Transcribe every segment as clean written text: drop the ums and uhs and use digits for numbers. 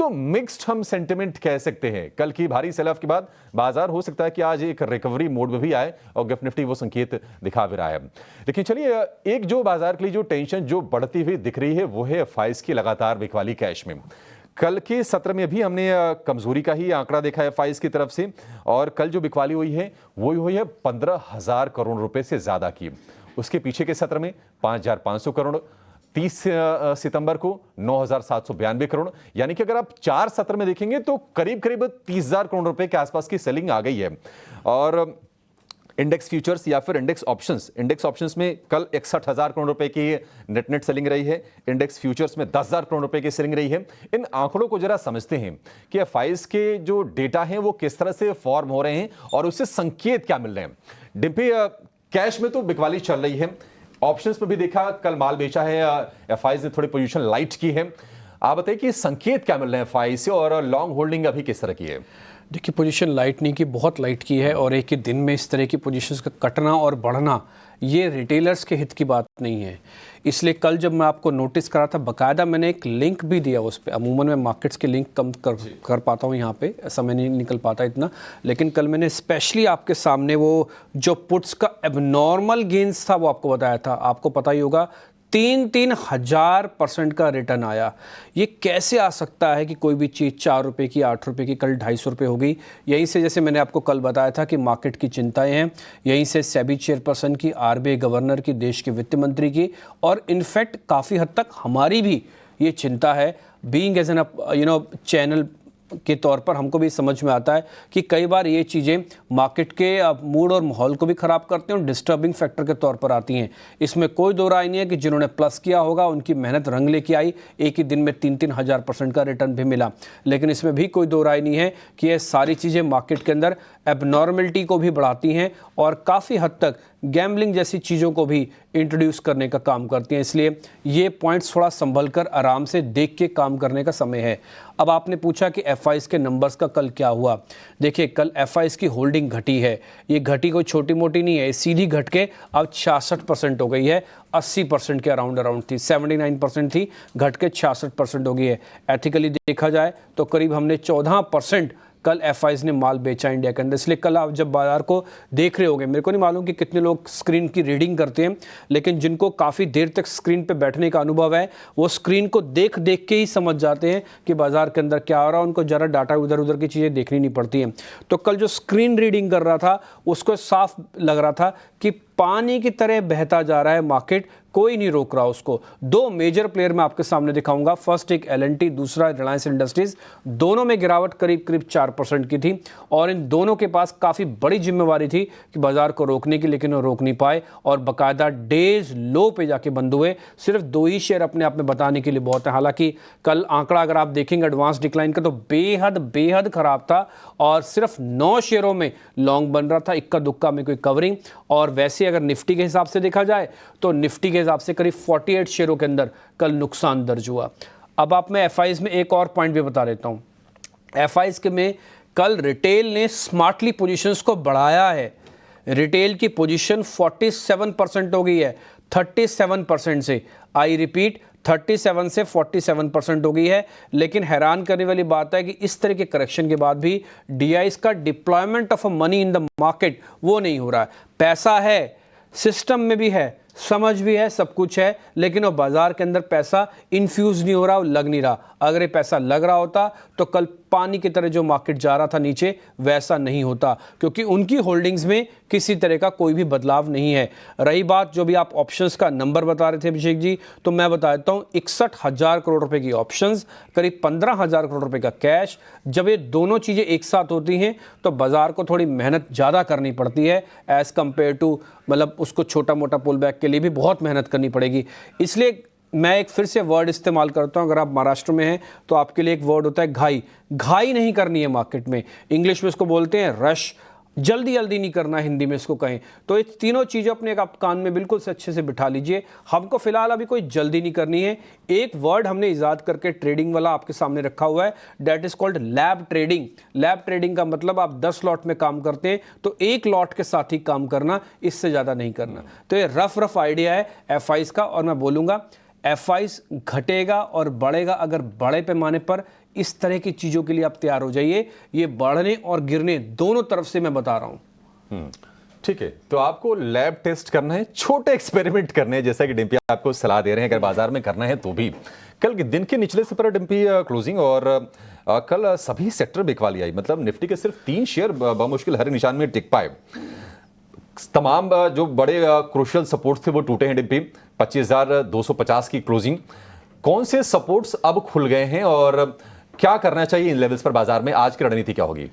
तो मिक्स्ड हम सेंटिमेंट कह सकते हैं। कल की भारी सेल ऑफ के बाद बाजार हो सकता है कि आज एक रिकवरी मोड में भी आए और गिफ्ट निफ्टी वो संकेत दिखा भी रहा है। लेकिन चलिए, एक जो बाजार के लिए जो टेंशन जो बढ़ती हुई दिख रही है वो है एफआईज की लगातार बिकवाली कैश में। कल के सत्र में भी हमने कमजोरी का ही आंकड़ा देखा है एफआईज की तरफ से, और कल जो बिकवाली हुई है वो हुई है 15,000 करोड़ रुपए से ज्यादा की। उसके पीछे के सत्र में 5,500 करोड़, 30 सितंबर को 9,792 करोड़, यानी कि अगर आप 4 सत्र में देखेंगे तो करीब करीब 30,000 करोड़ रुपए के आसपास की सेलिंग आ गई है। और इंडेक्स फ्यूचर्स या फिर इंडेक्स ऑप्शंस में कल 61,000 करोड़ रुपए की नेट सेलिंग रही है। इंडेक्स फ्यूचर्स में 10,000 करोड़ रुपए की सेलिंग रही है। इन आंकड़ों को जरा समझते हैं कि एफआईज के जो डेटा हैं वो किस तरह से फॉर्म हो रहे हैं और उससे संकेत क्या मिल रहे हैं। डिम्पी, कैश में तो बिकवाली चल रही है, ऑप्शंस में भी देखा कल माल बेचा है, एफआईज ने थोड़ी पोजीशन लाइट की है। आप बताइए कि संकेत क्या मिल रहे हैं एफआई से और लॉन्ग होल्डिंग अभी किस तरह की है? देखिए, पोजीशन लाइट नहीं की, बहुत लाइट की है, और एक ही दिन में इस तरह की पोजीशंस का कटना और बढ़ना ये रिटेलर्स के हित की बात नहीं है। इसलिए कल जब मैं आपको नोटिस करा था, बाकायदा मैंने एक लिंक भी दिया उस पर। अमूमन मैं मार्केट्स के लिंक कम कर पाता हूँ यहाँ पे, समय नहीं निकल पाता इतना, लेकिन कल मैंने स्पेशली आपके सामने वो जो पुट्स का एबनॉर्मल गेंस था वो आपको बताया था। आपको पता ही होगा 3,000% का रिटर्न आया। ये कैसे आ सकता है कि कोई भी चीज़ 4 रुपये की, 8 रुपये की, कल 250 रुपये हो गई। यहीं से, जैसे मैंने आपको कल बताया था कि मार्केट की चिंताएं हैं, यहीं से सेबी चेयरपर्सन की, आरबीआई गवर्नर की, देश के वित्त मंत्री की, और इनफैक्ट काफ़ी हद तक हमारी भी ये चिंता है। बीइंग एज एन चैनल के तौर पर हमको भी समझ में आता है कि कई बार ये चीज़ें मार्केट के मूड और माहौल को भी ख़राब करते हैं और डिस्टर्बिंग फैक्टर के तौर पर आती हैं। इसमें कोई दो राय नहीं है कि जिन्होंने प्लस किया होगा उनकी मेहनत रंग लेके आई, एक ही दिन में 3,000% का रिटर्न भी मिला। लेकिन इसमें भी कोई दो राय नहीं है कि ये सारी चीज़ें मार्केट के अंदर एबनॉर्मलिटी को भी बढ़ाती हैं और काफ़ी हद तक गैम्बलिंग जैसी चीज़ों को भी इंट्रोड्यूस करने का काम करती हैं। इसलिए ये पॉइंट्स थोड़ा संभल कर आराम से देख के काम करने का समय है। अब आपने पूछा कि एफआईज के नंबर्स का कल क्या हुआ। देखिए, कल एफआईज की होल्डिंग घटी है। ये घटी कोई छोटी मोटी नहीं है, सीधी घट के अब 66% हो गई है। 80% के अराउंड थी, 79% थी, घट के 66% हो गई है। एथिकली देखा जाए तो करीब हमने 14% कल एफआईज ने माल बेचा इंडिया के अंदर। इसलिए कल आप जब बाजार को देख रहे होंगे, मेरे को नहीं मालूम कि कितने लोग स्क्रीन की रीडिंग करते हैं, लेकिन जिनको काफ़ी देर तक स्क्रीन पे बैठने का अनुभव है वो स्क्रीन को देख देख के ही समझ जाते हैं कि बाजार के अंदर क्या हो रहा है। उनको ज़रा डाटा उधर उधर की चीज़ें देखनी नहीं पड़ती हैं। तो कल जो स्क्रीन रीडिंग कर रहा था उसको साफ लग रहा था कि पानी की तरह बहता जा रहा है मार्केट, कोई नहीं रोक रहा उसको। दो मेजर प्लेयर मैं आपके सामने दिखाऊंगा, फर्स्ट एक एल&टी, दूसरा रिलायंस इंडस्ट्रीज। दोनों में गिरावट करीब करीब 4% की थी और इन दोनों के पास काफ़ी बड़ी जिम्मेवारी थी कि बाजार को रोकने की, लेकिन वो रोक नहीं पाए और बाकायदा डेज लो पे जाके बंद हुए। सिर्फ 2 ही शेयर अपने आप में बताने के लिए बहुत है। हालांकि कल आंकड़ा अगर आप देखेंगे एडवांस डिक्लाइन का तो बेहद खराब था और सिर्फ 9 शेयरों में लॉन्ग बन रहा था, इक्का दुक्का में कोई कवरिंग। और वैसे अगर निफ्टी के हिसाब से देखा जाए तो निफ्टी के हिसाब से करीब 48 शेयरों के अंदर कल नुकसान दर्ज हुआ। अब आप मैं एफआईज में एक और पॉइंट भी बता देता हूं। एफआईज के में कल रिटेल ने स्मार्टली पोजीशंस को बढ़ाया है। रिटेल की पोजीशन 47% हो गई है 37% से। आई रिपीट, 37 से 47% हो गई है। लेकिन हैरान करने वाली बात है कि इस तरह के करेक्शन के बाद भी डीआईज का deployment of money in the market वो नहीं हो रहा है। पैसा है, सिस्टम में भी है, समझ भी है, सब कुछ है, लेकिन वो बाजार के अंदर पैसा इन्फ्यूज नहीं हो रहा, लग नहीं रहा। अगर ये पैसा लग रहा होता तो कल पानी की तरह जो मार्केट जा रहा था नीचे वैसा नहीं होता, क्योंकि उनकी होल्डिंग्स में किसी तरह का कोई भी बदलाव नहीं है। रही बात जो भी आप ऑप्शंस का नंबर बता रहे थे अभिषेक जी, तो मैं बता देता हूँ 61,000 करोड़ रुपए की ऑप्शंस, करीब 15,000 करोड़ रुपए का कैश। जब ये दोनों चीज़ें एक साथ होती हैं तो बाजार को थोड़ी मेहनत ज़्यादा करनी पड़ती है एज़ कम्पेयर टू, मतलब उसको छोटा मोटा पुल बैक के लिए भी बहुत मेहनत करनी पड़ेगी। इसलिए मैं एक फिर से वर्ड इस्तेमाल करता हूं, अगर आप महाराष्ट्र में हैं तो आपके लिए एक वर्ड होता है घाई। घाई नहीं करनी है मार्केट में, इंग्लिश में इसको बोलते हैं रश। जल्दी जल्दी नहीं करना, हिंदी में इसको कहें तो ये तीनों चीज़ें अपने आप कान में बिल्कुल से अच्छे से बिठा लीजिए। हमको फिलहाल अभी कोई जल्दी नहीं करनी है। एक वर्ड हमने इजाद करके ट्रेडिंग वाला आपके सामने रखा हुआ है, that is called lab trading. Lab trading का मतलब आप 10 लॉट में काम करते हैं तो एक लॉट के साथ ही काम करना, इससे ज़्यादा नहीं करना। तो ये रफ आइडिया है एफआईज का। और मैं बोलूँगा एफआईज घटेगा और बढ़ेगा अगर बड़े पैमाने पर इस तरह की चीज़ों के लिए आप तैयार हो जाइए। ये बढ़ने और गिरने दोनों तरफ से मैं बता रहा हूँ। ठीक है, तो आपको लैब टेस्ट करना है, छोटे एक्सपेरिमेंट करने हैं, जैसा कि डिम्पी आपको सलाह दे रहे हैं, अगर बाजार में करना है तो भी। कल के दिन के निचले से पर डिम्पी क्लोजिंग और कल सभी सेक्टर बिकवाली आई, मतलब निफ्टी के सिर्फ 3 शेयर बमुश्किल हरे निशान में टिक पाए। तमाम जो बड़े क्रूशियल सपोर्ट्स थे वो टूटे हैं डिम्पी। 25,250 की क्लोजिंग। कौन से सपोर्ट्स अब खुल गए हैं और क्या करना चाहिए इन लेवल्स पर बाजार में? आज की रणनीति क्या होगी?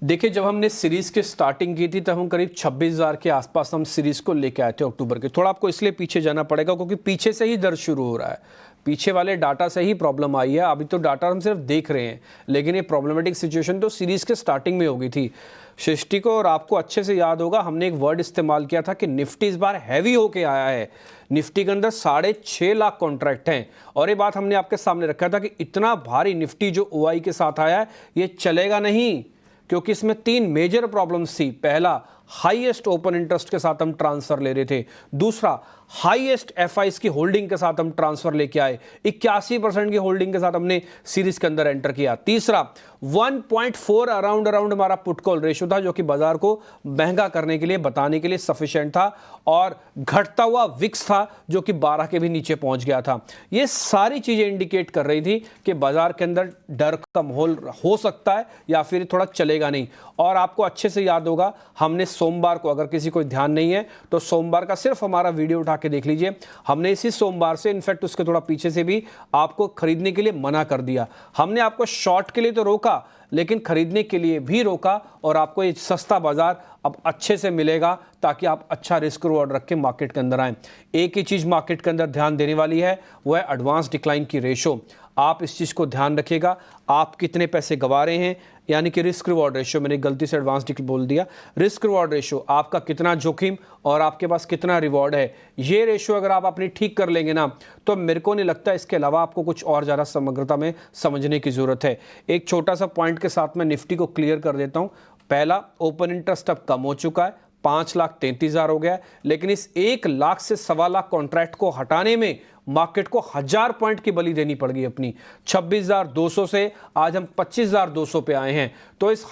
देखिए, जब हमने सीरीज की स्टार्टिंग की थी तब हम करीब 26,000 के आसपास हम सीरीज को लेके आए थे अक्टूबर के। थोड़ा आपको इसलिए पीछे जाना पड़ेगा क्योंकि पीछे से ही दर्द शुरू हो रहा है, पीछे वाले डाटा से ही प्रॉब्लम आई है। अभी तो डाटा हम सिर्फ देख रहे हैं, लेकिन ये प्रॉब्लमेटिक सिचुएशन तो सीरीज के स्टार्टिंग में हो गई थी। सृष्टि को और आपको अच्छे से याद होगा, हमने एक वर्ड इस्तेमाल किया था कि निफ्टी इस बार हैवी होके आया है। निफ्टी के अंदर 6.5 लाख कॉन्ट्रैक्ट हैं और ये बात हमने आपके सामने रखा था कि इतना भारी निफ्टी जो ओआई के साथ आया है ये चलेगा नहीं, क्योंकि इसमें 3 मेजर प्रॉब्लम्स थी। पहला, हाईएस्ट ओपन इंटरेस्ट के साथ हम ट्रांसफर ले रहे थे। दूसरा, हाईएस्ट एफआईज की होल्डिंग के साथ हम ट्रांसफर लेके आए, 81% की होल्डिंग के साथ हमने सीरीज के अंदर एंटर किया। तीसरा, 1.4 अराउंड हमारा पुट कॉल रेशियो था, जो कि बाजार को महंगा करने के लिए, बताने के लिए सफिशिएंट था। और घटता हुआ विक्स था जो कि 12 के भी नीचे पहुंच गया था। ये सारी चीजें इंडिकेट कर रही थी कि बाजार के अंदर डर का माहौल हो सकता है या फिर थोड़ा चलेगा नहीं। और आपको अच्छे से याद होगा, हमने सोमवार को, अगर किसी को ध्यान नहीं है तो सोमवार का सिर्फ हमारा वीडियो उठा के देख लीजिए, हमने इसी सोमवार से, इनफैक्ट उसके थोड़ा पीछे से भी, आपको खरीदने के लिए मना कर दिया। हमने आपको शॉर्ट के लिए तो रोका, लेकिन खरीदने के लिए भी रोका। और आपको ये सस्ता बाजार अब अच्छे से मिलेगा ताकि आप अच्छा रिस्क रिवॉर्ड रख के मार्केट के अंदर आए। एक ही चीज मार्केट के अंदर ध्यान देने वाली है, वो है एडवांस डिक्लाइन की रेशो। आप इस चीज को ध्यान रखिएगा, आप कितने पैसे गंवा रहे हैं, यानी कि रिस्क रिवॉर्ड रेशियो, मैंने गलती से एडवांस बोल दिया, रिस्क रिवॉर्ड रेशियो, आपका कितना जोखिम और आपके पास कितना रिवॉर्ड है। ये रेशियो अगर आप अपनी ठीक कर लेंगे ना, तो मेरे को नहीं लगता इसके अलावा आपको कुछ और ज़्यादा समग्रता में समझने की ज़रूरत है। एक छोटा सा पॉइंट के साथ मैं निफ्टी को क्लियर कर देता हूँ। पहला, ओपन इंटरेस्ट अब कम हो चुका है, 5,33,000 हो गया, लेकिन इस 1 लाख से 1.25 लाख कॉन्ट्रैक्ट को हटाने में मार्केट को 1000 पॉइंट की बलि देनी पड़ गई अपनी। 26,200 से आज हम 25,200 पे आए हैं, तो इस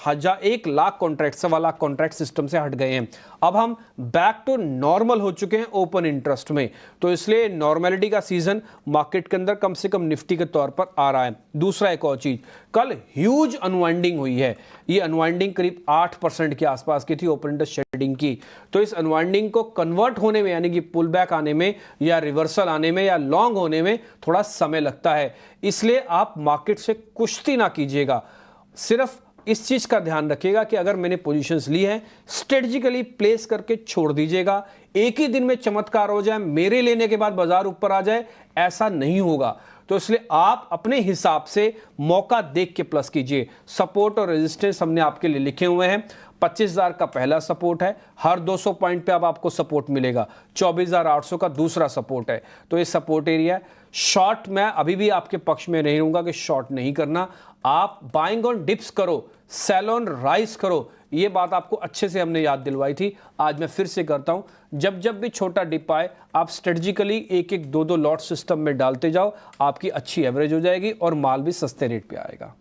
1 lakh contract, 1.25 lakh contract system से हट गए हैं। अब हम बैक टू नॉर्मल हो चुके हैं ओपन इंटरेस्ट में, तो इसलिए नॉर्मलिटी का सीजन मार्केट के अंदर कम से कम निफ्टी के तौर पर आ रहा है। दूसरा, एक और चीज, कल ह्यूज अनवाइंडिंग हुई है। ये अनवाइंडिंग करीब 8% के आसपास की थी ओपन इंटरेस्ट शेडिंग की। तो इस अनवाइंडिंग को कन्वर्ट होने में, यानी कि पुल बैक आने में या रिवर्सल आने में या लॉन्ग होने में थोड़ा समय लगता है। इसलिए आप मार्केट से कुश्ती ना कीजिएगा, सिर्फ इस चीज का ध्यान रखिएगा कि अगर मैंने पोजीशंस ली हैं, स्ट्रेटेजिकली प्लेस करके छोड़ दीजिएगा। एक ही दिन में चमत्कार हो जाए, मेरे लेने के बाद बाजार ऊपर आ जाए, ऐसा नहीं होगा। तो इसलिए आप अपने हिसाब से मौका देख के प्लस कीजिए। सपोर्ट और रेजिस्टेंस हमने आपके लिए लिखे हुए हैं। 25,000 का पहला सपोर्ट है, हर 200 पॉइंट पे अब आपको सपोर्ट मिलेगा। 24,800 का दूसरा सपोर्ट है, तो ये सपोर्ट एरिया है। शॉर्ट मैं अभी भी आपके पक्ष में नहीं रहूंगा कि शॉर्ट नहीं करना, आप बाइंग ऑन डिप्स करो, सेल ऑन राइज करो। ये बात आपको अच्छे से हमने याद दिलवाई थी, आज मैं फिर से करता हूं। जब जब भी छोटा डिप आए, आप स्ट्रेटजिकली 1-1, 2-2 लॉट सिस्टम में डालते जाओ, आपकी अच्छी एवरेज हो जाएगी और माल भी सस्ते रेट पे आएगा।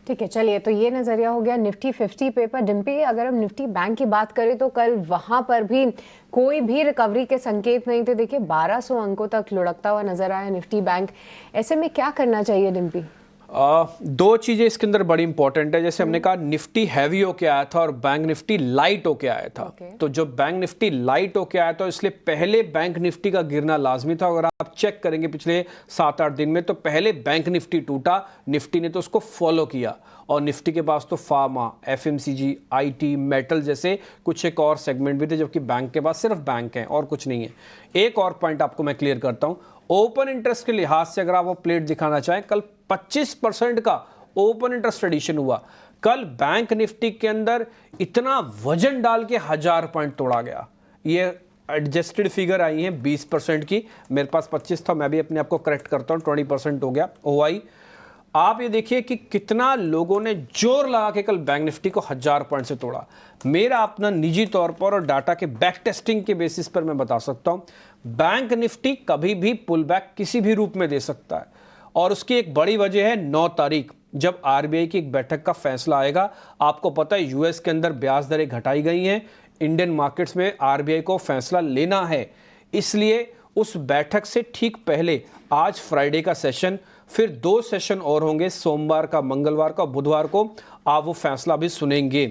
ठीक है, चलिए, तो ये नजरिया हो गया निफ्टी 50 पे। पर डिम्पी, अगर हम निफ्टी बैंक की बात करें तो कल वहां पर भी कोई भी रिकवरी के संकेत नहीं थे। देखिए, 1200 अंकों तक लुढ़कता हुआ नजर आया निफ्टी बैंक। ऐसे में क्या करना चाहिए डिम्पी? 2 चीजें इसके अंदर बड़ी इंपॉर्टेंट है। जैसे हमने कहा, निफ्टी हैवी होके आया था और बैंक निफ्टी लाइट होके आया था। तो जब बैंक निफ्टी लाइट होके आया था, इसलिए पहले बैंक निफ्टी का गिरना लाजमी था। अगर आप चेक करेंगे पिछले 7-8 दिन में, तो पहले बैंक निफ्टी टूटा, निफ्टी ने तो उसको फॉलो किया। और निफ्टी के पास तो फार्मा, एफएमसीजी, आईटी, मेटल जैसे कुछ एक और सेगमेंट भी थे, जबकि बैंक के पास सिर्फ बैंक है और कुछ नहीं है। एक और पॉइंट आपको मैं क्लियर करता हूं, ओपन इंटरेस्ट के लिहाज से अगर आप वो प्लेट दिखाना चाहें, कल 25% का ओपन इंटरेस्ट एडिशन हुआ। कल बैंक निफ्टी के अंदर इतना वजन डाल के 1000 पॉइंट तोड़ा गया। ये एडजस्टेड फिगर आई है 20% की, मेरे पास 25 था, मैं भी अपने आप को करेक्ट करता हूं, 20% हो गया ओआई। आप ये देखिए कि कितना लोगों ने जोर लगा के कल बैंक निफ्टी को 1000 पॉइंट से तोड़ा। मेरा अपना निजी तौर पर और डाटा के बैक टेस्टिंग के बेसिस पर मैं बता सकता हूं, बैंक निफ्टी कभी भी पुल बैक किसी भी रूप में दे सकता है। और उसकी एक बड़ी वजह है 9 तारीख, जब आरबीआई की एक बैठक का फैसला आएगा। आपको पता है यूएस के अंदर ब्याज दरें घटाई गई हैं, इंडियन मार्केट्स में आरबीआई को फैसला लेना है, इसलिए उस बैठक से ठीक पहले आज फ्राइडे का सेशन, फिर 2 सेशन और होंगे, सोमवार का, मंगलवार का, बुधवार को आप वो फैसला भी सुनेंगे।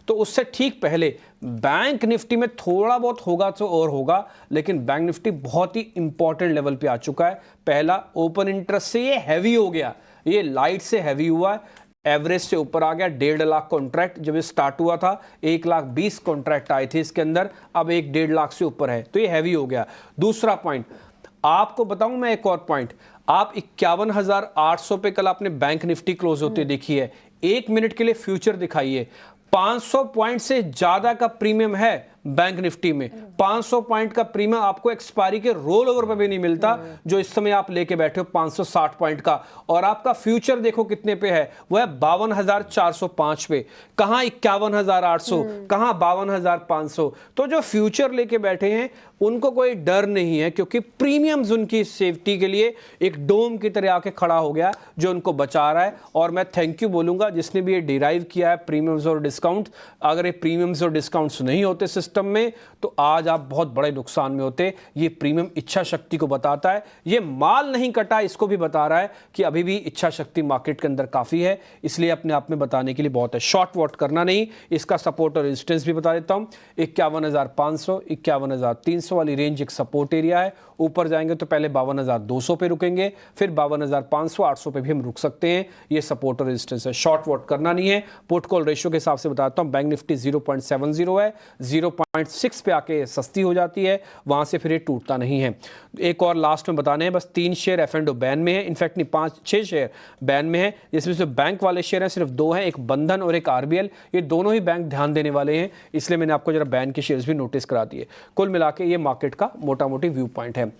तो उससे ठीक पहले बैंक निफ्टी में थोड़ा बहुत होगा तो और होगा, लेकिन बैंक निफ्टी बहुत ही इंपॉर्टेंट लेवल पे आ चुका है। पहला, ओपन इंटरेस्ट से ये हैवी हो गया, ये लाइट से हैवी हुआ, एवरेज से ऊपर आ गया। 1.5 लाख कॉन्ट्रैक्ट जब ये स्टार्ट हुआ था 1,20,000 कॉन्ट्रैक्ट आए थे इसके अंदर, अब 1.5 लाख से ऊपर है, तो ये हैवी हो गया। दूसरा पॉइंट आपको बताऊं मैं, एक और पॉइंट, आप 51,800 पे कल आपने बैंक निफ्टी क्लोज होते देखी है, 1 मिनट के लिए फ्यूचर दिखाइए, 500 पॉइंट से ज्यादा का प्रीमियम है बैंक निफ्टी में। 500 पॉइंट का प्रीमियम आपको एक्सपायरी के रोल ओवर पर भी नहीं मिलता, जो इस समय आप लेके बैठे हो 560 पॉइंट का। और आपका फ्यूचर देखो कितने पे है, वो है 52,405 पे, कहां 51,800, कहां 52,500। तो जो फ्यूचर लेके बैठे हैं उनको कोई डर नहीं है, क्योंकि प्रीमियम्स उनकी सेफ्टी के लिए एक डोम की तरह आके खड़ा हो गया जो उनको बचा रहा है। और मैं थैंक यू बोलूंगा जिसने भी ये डिराइव किया है प्रीमियम्स और डिस्काउंट। अगर ये प्रीमियम्स और डिस्काउंट्स नहीं होते सिस्टम में तो आज आप बहुत बड़े नुकसान में होते। ये प्रीमियम इच्छा शक्ति को बताता है, ये माल नहीं कटा इसको भी बता रहा है कि अभी भी इच्छा शक्ति मार्केट के अंदर काफी है, इसलिए अपने आप में बताने के लिए बहुत है। शॉर्ट वॉट करना नहीं, इसका सपोर्ट और रेजिस्टेंस भी बता देता हूं। 51,500 51,300 वाली रेंज एक सपोर्ट एरिया है, ऊपर जाएंगे तो पहले 52,200 पे रुकेंगे, फिर 52,500 800 पे भी हम रुक सकते हैं, ये सपोर्ट और रेजिस्टेंस है। शॉर्ट वॉट करना नहीं है। पुट कॉल रेशियो के हिसाब से बताता हूं, बैंक निफ्टी 0.70 है, 0.6 पे आके सस्ती हो जाती है, वहां से फिर ये टूटता नहीं है। एक और लास्ट में बताने हैं, बस 3 शेयर F&O बैन में है, इनफैक्ट नहीं 5-6 शेयर बैन में है, जिसमें से बैंक वाले शेयर हैं सिर्फ 2 हैं, एक बंधन और एक RBL। ये दोनों ही बैंक ध्यान देने वाले हैं, इसलिए मैंने आपको जरा बैन के शेयर्स भी नोटिस करा दिए। कुल मिला के ये मार्केट का मोटा मोटी व्यू पॉइंट है।